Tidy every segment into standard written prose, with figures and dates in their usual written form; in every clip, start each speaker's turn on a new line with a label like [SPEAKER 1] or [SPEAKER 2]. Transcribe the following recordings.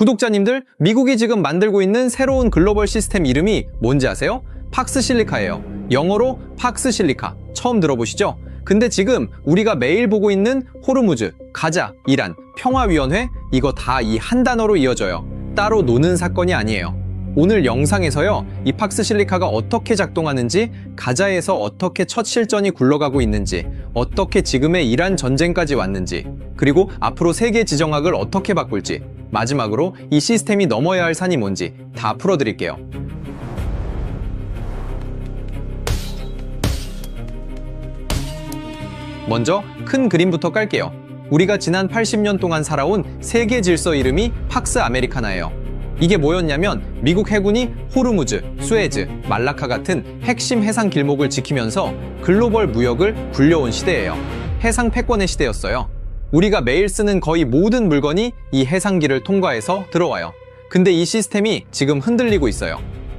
[SPEAKER 1] 구독자님들, 미국이 지금 만들고 있는 새로운 글로벌 시스템 이름이 뭔지 아세요? 팍스실리카예요. 영어로 팍스실리카. 처음 들어보시죠? 근데 지금 우리가 매일 보고 있는 호르무즈, 가자, 이란, 평화위원회, 이거 다 이 한 단어로 이어져요. 따로 노는 사건이 아니에요. 오늘 영상에서요, 이 팍스실리카가 어떻게 작동하는지, 가자에서 어떻게 첫 실전이 굴러가고 있는지, 어떻게 지금의 이란 전쟁까지 왔는지, 그리고 앞으로 세계 지정학을 어떻게 바꿀지, 마지막으로 이 시스템이 넘어야 할 산이 뭔지 다 풀어드릴게요. 먼저 큰 그림부터 깔게요. 우리가 지난 80년 동안 살아온 세계 질서 이름이 팍스 아메리카나예요. 이게 뭐였냐면 미국 해군이 호르무즈, 수에즈, 말라카 같은 핵심 해상 길목을 지키면서 글로벌 무역을 굴려온 시대예요. 해상 패권의 시대였어요. 우리가 매일 쓰는 거의 모든 물건이 이 해상길을 통과해서 들어와요. 근데 이 시스템이 지금 흔들리고 있어요.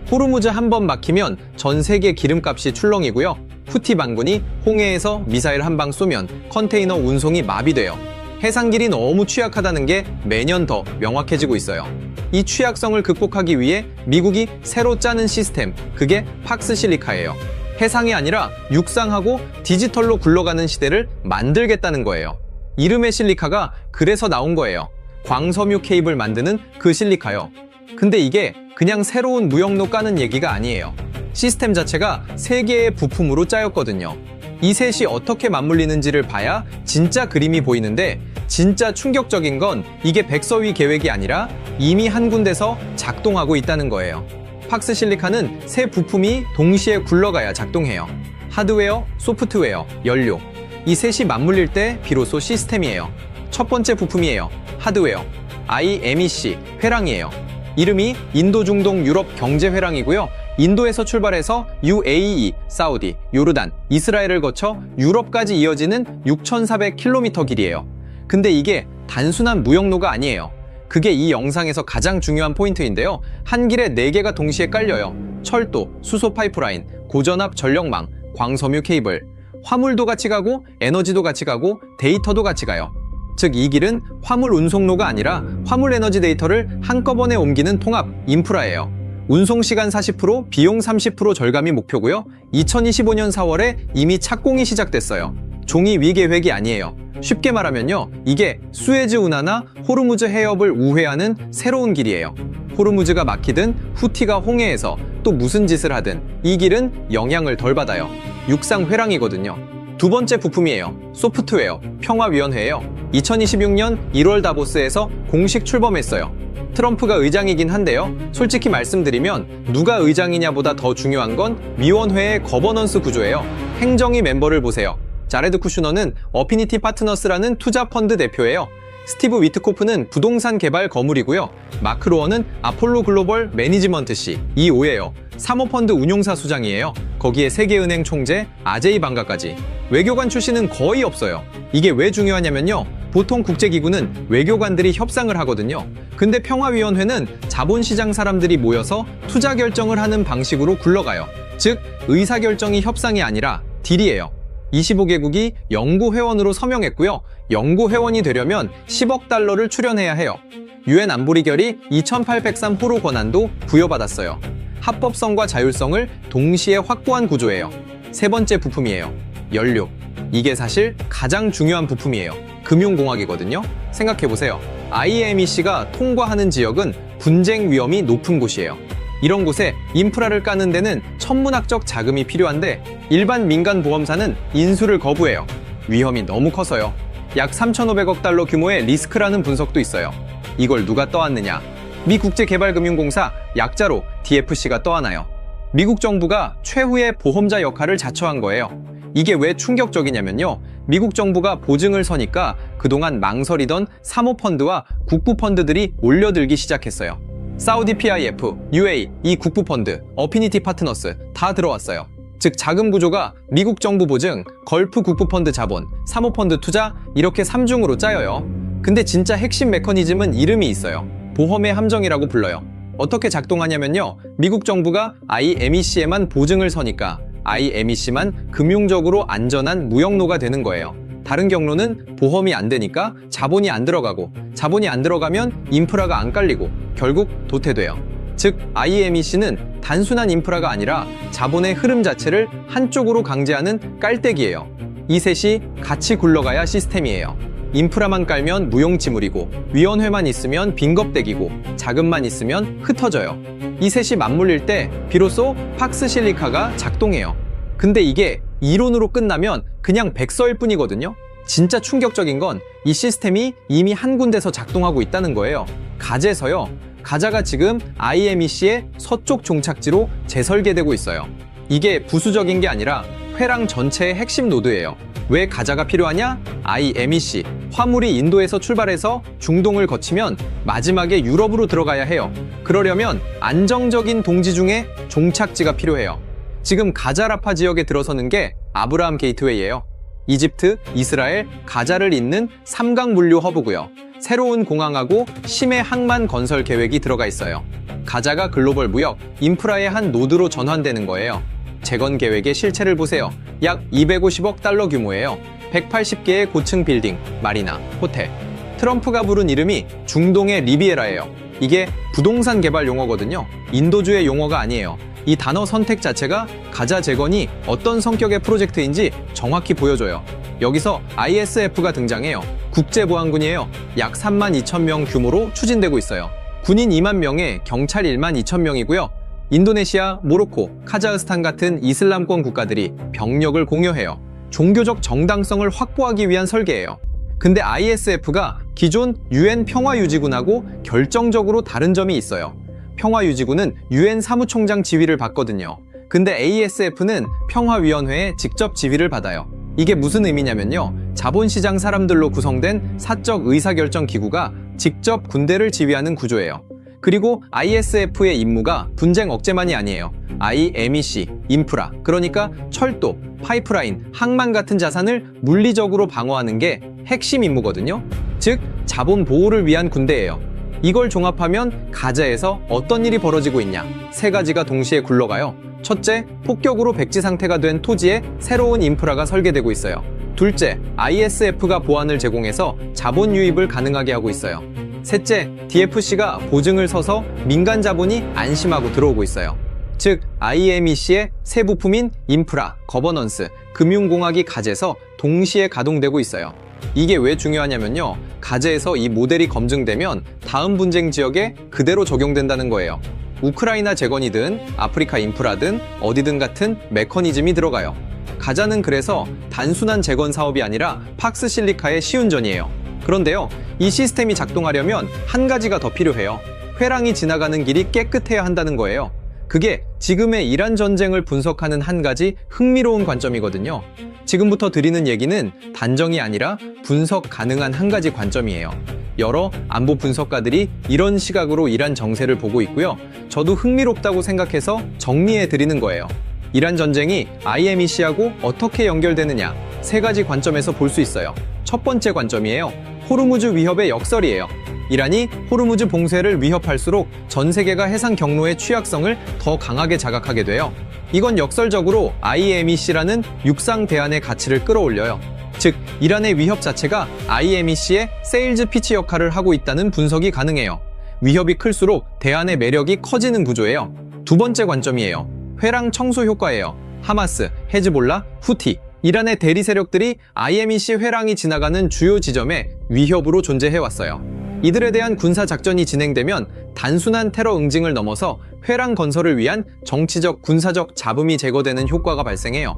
[SPEAKER 1] 호르무즈 한 번 막히면 전 세계 기름값이 출렁이고요. 후티 반군이 홍해에서 미사일 한 방 쏘면 컨테이너 운송이 마비돼요. 해상길이 너무 취약하다는 게 매년 더 명확해지고 있어요. 이 취약성을 극복하기 위해 미국이 새로 짜는 시스템, 그게 팍스실리카예요. 해상이 아니라 육상하고 디지털로 굴러가는 시대를 만들겠다는 거예요. 이름의 실리카가 그래서 나온 거예요. 광섬유 케이블 만드는 그 실리카요. 근데 이게 그냥 새로운 무역로 까는 얘기가 아니에요. 시스템 자체가 세 개의 부품으로 짜였거든요. 이 셋이 어떻게 맞물리는지를 봐야 진짜 그림이 보이는데, 진짜 충격적인 건 이게 백서위 계획이 아니라 이미 한 군데서 작동하고 있다는 거예요. 팍스실리카는 세 부품이 동시에 굴러가야 작동해요. 하드웨어, 소프트웨어, 연료. 이 셋이 맞물릴 때 비로소 시스템이에요. 첫 번째 부품이에요. 하드웨어. IMEC, 회랑이에요. 이름이 인도 중동 유럽 경제 회랑이고요. 인도에서 출발해서 UAE, 사우디, 요르단, 이스라엘을 거쳐 유럽까지 이어지는 6,400km 길이에요. 근데 이게 단순한 무역로가 아니에요. 그게 이 영상에서 가장 중요한 포인트인데요. 한 길에 4개가 동시에 깔려요. 철도, 수소 파이프라인, 고전압 전력망, 광섬유 케이블. 화물도 같이 가고 에너지도 같이 가고 데이터도 같이 가요. 즉 이 길은 화물 운송로가 아니라 화물 에너지 데이터를 한꺼번에 옮기는 통합, 인프라예요. 운송시간 40%, 비용 30% 절감이 목표고요. 2025년 4월에 이미 착공이 시작됐어요. 종이 위계획이 아니에요. 쉽게 말하면요, 이게 수에즈 운하나 호르무즈 해협을 우회하는 새로운 길이에요. 호르무즈가 막히든 후티가 홍해에서 또 무슨 짓을 하든 이 길은 영향을 덜 받아요. 육상 회랑이거든요. 두 번째 부품이에요. 소프트웨어, 평화위원회예요. 2026년 1월 다보스에서 공식 출범했어요. 트럼프가 의장이긴 한데요. 솔직히 말씀드리면 누가 의장이냐보다 더 중요한 건 위원회의 거버넌스 구조예요. 행정위 멤버를 보세요. 자레드 쿠슈너는 어피니티 파트너스라는 투자 펀드 대표예요. 스티브 위트코프는 부동산 개발 거물이고요. 마크 로어는 아폴로 글로벌 매니지먼트 CEO, 사모펀드 운용사 수장이에요. 거기에 세계은행 총재 아제이 방가까지. 외교관 출신은 거의 없어요. 이게 왜 중요하냐면요, 보통 국제기구는 외교관들이 협상을 하거든요. 근데 평화위원회는 자본시장 사람들이 모여서 투자 결정을 하는 방식으로 굴러가요. 즉 의사결정이 협상이 아니라 딜이에요. 25개국이 연구회원으로 서명했고요. 연구회원이 되려면 10억 달러를 출연해야 해요. UN 안보리 결의 2803호로 권한도 부여받았어요. 합법성과 자율성을 동시에 확보한 구조예요. 세 번째 부품이에요. 연료. 이게 사실 가장 중요한 부품이에요. 금융공학이거든요. 생각해보세요. IMEC가 통과하는 지역은 분쟁 위험이 높은 곳이에요. 이런 곳에 인프라를 까는 데는 천문학적 자금이 필요한데 일반 민간 보험사는 인수를 거부해요. 위험이 너무 커서요. 약 3,500억 달러 규모의 리스크라는 분석도 있어요. 이걸 누가 떠안느냐? 미 국제개발금융공사, 약자로 DFC가 떠안아요. 미국 정부가 최후의 보험자 역할을 자처한 거예요. 이게 왜 충격적이냐면요, 미국 정부가 보증을 서니까 그동안 망설이던 사모펀드와 국부펀드들이 몰려들기 시작했어요. 사우디 PIF, UA, 이 국부펀드, 어피니티 파트너스 다 들어왔어요. 즉 자금 구조가 미국 정부 보증, 걸프 국부펀드 자본, 사모펀드 투자, 이렇게 3중으로 짜여요. 근데 진짜 핵심 메커니즘은 이름이 있어요. 보험의 함정이라고 불러요. 어떻게 작동하냐면요, 미국 정부가 IMEC에만 보증을 서니까 IMEC만 금융적으로 안전한 무역로가 되는 거예요. 다른 경로는 보험이 안 되니까 자본이 안 들어가고, 자본이 안 들어가면 인프라가 안 깔리고 결국 도태돼요. 즉, IMEC는 단순한 인프라가 아니라 자본의 흐름 자체를 한쪽으로 강제하는 깔때기예요. 이 셋이 같이 굴러가야 시스템이에요. 인프라만 깔면 무용지물이고, 위원회만 있으면 빈겁대기고, 자금만 있으면 흩어져요. 이 셋이 맞물릴 때 비로소 팍스실리카가 작동해요. 근데 이게 이론으로 끝나면 그냥 백서일 뿐이거든요. 진짜 충격적인 건 이 시스템이 이미 한 군데서 작동하고 있다는 거예요. 가제서요. 가자가 지금 IMEC의 서쪽 종착지로 재설계되고 있어요. 이게 부수적인 게 아니라 회랑 전체의 핵심 노드예요. 왜 가자가 필요하냐? IMEC, 화물이 인도에서 출발해서 중동을 거치면 마지막에 유럽으로 들어가야 해요. 그러려면 안정적인 동지 중에 종착지가 필요해요. 지금 가자 라파 지역에 들어서는 게 아브라함 게이트웨이예요. 이집트, 이스라엘, 가자를 잇는 삼각 물류 허브고요. 새로운 공항하고 심해 항만 건설 계획이 들어가 있어요. 가자가 글로벌 무역, 인프라의 한 노드로 전환되는 거예요. 재건 계획의 실체를 보세요. 약 250억 달러 규모예요. 180개의 고층 빌딩, 마리나, 호텔. 트럼프가 부른 이름이 중동의 리비에라예요. 이게 부동산 개발 용어거든요. 인도주의 용어가 아니에요. 이 단어 선택 자체가 가자 재건이 어떤 성격의 프로젝트인지 정확히 보여줘요. 여기서 ISF가 등장해요. 국제보안군이에요. 약 32,000명 규모로 추진되고 있어요. 군인 2만 명에 경찰 1만 2천 명이고요. 인도네시아, 모로코, 카자흐스탄 같은 이슬람권 국가들이 병력을 공여해요. 종교적 정당성을 확보하기 위한 설계예요. 근데 ISF가 기존 UN 평화유지군하고 결정적으로 다른 점이 있어요. 평화유지군은 UN 사무총장 지휘를 받거든요. 근데 ASF는 평화위원회에 직접 지휘를 받아요. 이게 무슨 의미냐면요. 자본시장 사람들로 구성된 사적 의사결정 기구가 직접 군대를 지휘하는 구조예요. 그리고 ISF의 임무가 분쟁 억제만이 아니에요. IMEC, 인프라, 그러니까 철도, 파이프라인, 항만 같은 자산을 물리적으로 방어하는 게 핵심 임무거든요. 즉, 자본 보호를 위한 군대예요. 이걸 종합하면 가자에서 어떤 일이 벌어지고 있냐? 세 가지가 동시에 굴러가요. 첫째, 폭격으로 백지 상태가 된 토지에 새로운 인프라가 설계되고 있어요. 둘째, ISF가 보안을 제공해서 자본 유입을 가능하게 하고 있어요. 셋째, DFC가 보증을 서서 민간 자본이 안심하고 들어오고 있어요. 즉, IMEC의 세 부품인 인프라, 거버넌스, 금융공학이 가제에서 동시에 가동되고 있어요. 이게 왜 중요하냐면요. 가제에서 이 모델이 검증되면 다음 분쟁 지역에 그대로 적용된다는 거예요. 우크라이나 재건이든 아프리카 인프라든 어디든 같은 메커니즘이 들어가요. 가자는 그래서 단순한 재건 사업이 아니라 팍스실리카의 시운전이에요. 그런데요, 이 시스템이 작동하려면 한 가지가 더 필요해요. 회랑이 지나가는 길이 깨끗해야 한다는 거예요. 그게 지금의 이란 전쟁을 분석하는 한 가지 흥미로운 관점이거든요. 지금부터 드리는 얘기는 단정이 아니라 분석 가능한 한 가지 관점이에요. 여러 안보 분석가들이 이런 시각으로 이란 정세를 보고 있고요. 저도 흥미롭다고 생각해서 정리해 드리는 거예요. 이란 전쟁이 IMEC하고 어떻게 연결되느냐, 세 가지 관점에서 볼 수 있어요. 첫 번째 관점이에요. 호르무즈 위협의 역설이에요. 이란이 호르무즈 봉쇄를 위협할수록 전 세계가 해상 경로의 취약성을 더 강하게 자각하게 돼요. 이건 역설적으로 IMEC라는 육상 대안의 가치를 끌어올려요. 즉, 이란의 위협 자체가 IMEC의 세일즈 피치 역할을 하고 있다는 분석이 가능해요. 위협이 클수록 대안의 매력이 커지는 구조예요. 두 번째 관점이에요. 회랑 청소 효과예요. 하마스, 헤즈볼라, 후티, 이란의 대리 세력들이 IMEC 회랑이 지나가는 주요 지점에 위협으로 존재해왔어요. 이들에 대한 군사작전이 진행되면 단순한 테러 응징을 넘어서 회랑 건설을 위한 정치적, 군사적 자금이 제거되는 효과가 발생해요.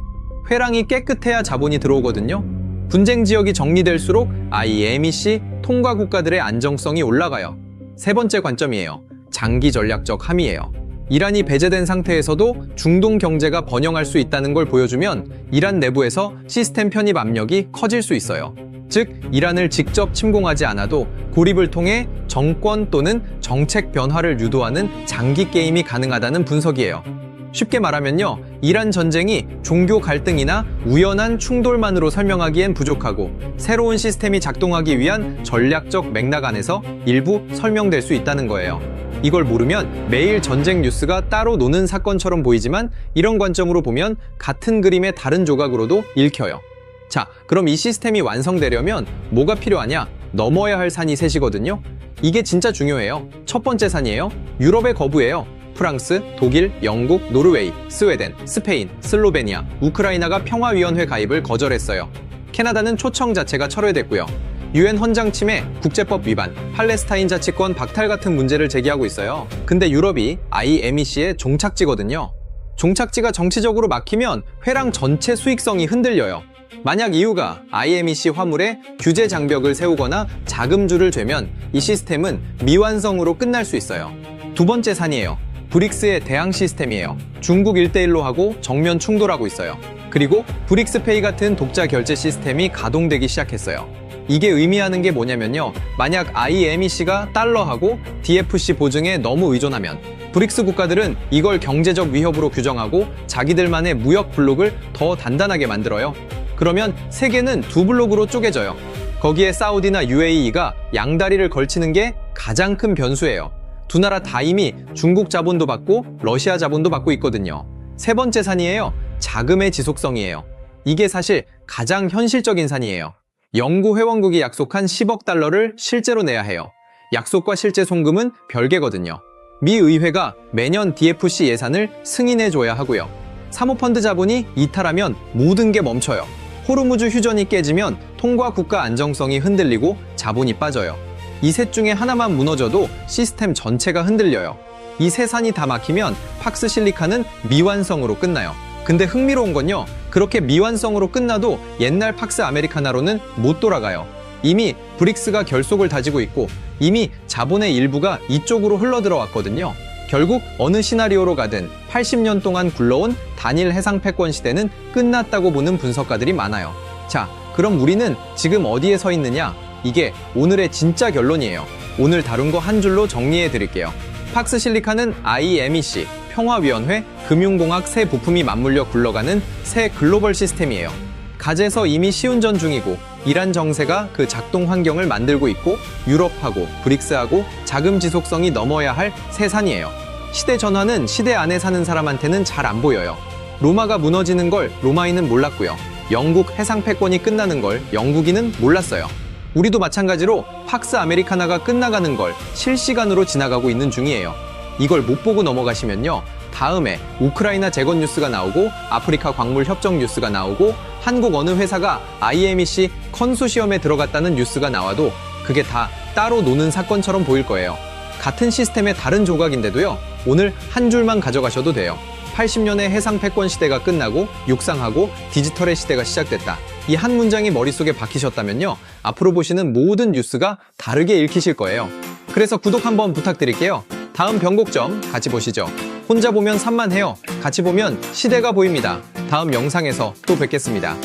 [SPEAKER 1] 회랑이 깨끗해야 자본이 들어오거든요. 분쟁 지역이 정리될수록 IMEC 통과 국가들의 안정성이 올라가요. 세 번째 관점이에요. 장기 전략적 함의예요. 이란이 배제된 상태에서도 중동 경제가 번영할 수 있다는 걸 보여주면 이란 내부에서 시스템 편입 압력이 커질 수 있어요. 즉, 이란을 직접 침공하지 않아도 고립을 통해 정권 또는 정책 변화를 유도하는 장기 게임이 가능하다는 분석이에요. 쉽게 말하면요, 이란 전쟁이 종교 갈등이나 우연한 충돌만으로 설명하기엔 부족하고 새로운 시스템이 작동하기 위한 전략적 맥락 안에서 일부 설명될 수 있다는 거예요. 이걸 모르면 매일 전쟁 뉴스가 따로 노는 사건처럼 보이지만 이런 관점으로 보면 같은 그림의 다른 조각으로도 읽혀요. 자, 그럼 이 시스템이 완성되려면 뭐가 필요하냐? 넘어야 할 산이 셋이거든요. 이게 진짜 중요해요. 첫 번째 산이에요. 유럽의 거부예요. 프랑스, 독일, 영국, 노르웨이, 스웨덴, 스페인, 슬로베니아, 우크라이나가 평화위원회 가입을 거절했어요. 캐나다는 초청 자체가 철회됐고요. 유엔 헌장 침해, 국제법 위반, 팔레스타인 자치권 박탈 같은 문제를 제기하고 있어요. 근데 유럽이 IMEC의 종착지거든요. 종착지가 정치적으로 막히면 회랑 전체 수익성이 흔들려요. 만약 EU가 IMEC 화물에 규제 장벽을 세우거나 자금줄을 죄면 이 시스템은 미완성으로 끝날 수 있어요. 두 번째 산이에요. 브릭스의 대항 시스템이에요. 중국 1대1로 하고 정면 충돌하고 있어요. 그리고 브릭스페이 같은 독자 결제 시스템이 가동되기 시작했어요. 이게 의미하는 게 뭐냐면요. 만약 IMEC가 달러하고 DFC 보증에 너무 의존하면 브릭스 국가들은 이걸 경제적 위협으로 규정하고 자기들만의 무역 블록을 더 단단하게 만들어요. 그러면 세계는 두 블록으로 쪼개져요. 거기에 사우디나 UAE가 양다리를 걸치는 게 가장 큰 변수예요. 두 나라 다 이미 중국 자본도 받고 러시아 자본도 받고 있거든요. 세 번째 산이에요. 자금의 지속성이에요. 이게 사실 가장 현실적인 산이에요. 영구 회원국이 약속한 10억 달러를 실제로 내야 해요. 약속과 실제 송금은 별개거든요. 미 의회가 매년 DFC 예산을 승인해줘야 하고요. 사모펀드 자본이 이탈하면 모든 게 멈춰요. 호르무즈 휴전이 깨지면 통과 국가 안정성이 흔들리고 자본이 빠져요. 이 셋 중에 하나만 무너져도 시스템 전체가 흔들려요. 이 세 산이 다 막히면 팍스 실리카는 미완성으로 끝나요. 근데 흥미로운 건요. 그렇게 미완성으로 끝나도 옛날 팍스 아메리카나로는 못 돌아가요. 이미 브릭스가 결속을 다지고 있고 이미 자본의 일부가 이쪽으로 흘러들어왔거든요. 결국 어느 시나리오로 가든 80년 동안 굴러온 단일 해상 패권 시대는 끝났다고 보는 분석가들이 많아요. 자, 그럼 우리는 지금 어디에 서 있느냐? 이게 오늘의 진짜 결론이에요. 오늘 다룬 거 한 줄로 정리해 드릴게요. 팍스 실리카는 IMEC, 평화위원회, 금융공학 세 부품이 맞물려 굴러가는 새 글로벌 시스템이에요. 가제서 이미 시운전 중이고 이란 정세가 그 작동 환경을 만들고 있고 유럽하고 브릭스하고 자금 지속성이 넘어야 할 새 산이에요. 시대 전환은 시대 안에 사는 사람한테는 잘 안 보여요. 로마가 무너지는 걸 로마인은 몰랐고요. 영국 해상 패권이 끝나는 걸 영국인은 몰랐어요. 우리도 마찬가지로 팍스 아메리카나가 끝나가는 걸 실시간으로 지나가고 있는 중이에요. 이걸 못 보고 넘어가시면요. 다음에 우크라이나 재건 뉴스가 나오고 아프리카 광물 협정 뉴스가 나오고 한국 어느 회사가 IMEC 컨소시엄에 들어갔다는 뉴스가 나와도 그게 다 따로 노는 사건처럼 보일 거예요. 같은 시스템의 다른 조각인데도요. 오늘 한 줄만 가져가셔도 돼요. 80년의 해상 패권 시대가 끝나고 육상하고 디지털의 시대가 시작됐다. 이 한 문장이 머릿속에 박히셨다면요. 앞으로 보시는 모든 뉴스가 다르게 읽히실 거예요. 그래서 구독 한번 부탁드릴게요. 다음 변곡점 같이 보시죠. 혼자 보면 산만해요. 같이 보면 시대가 보입니다. 다음 영상에서 또 뵙겠습니다.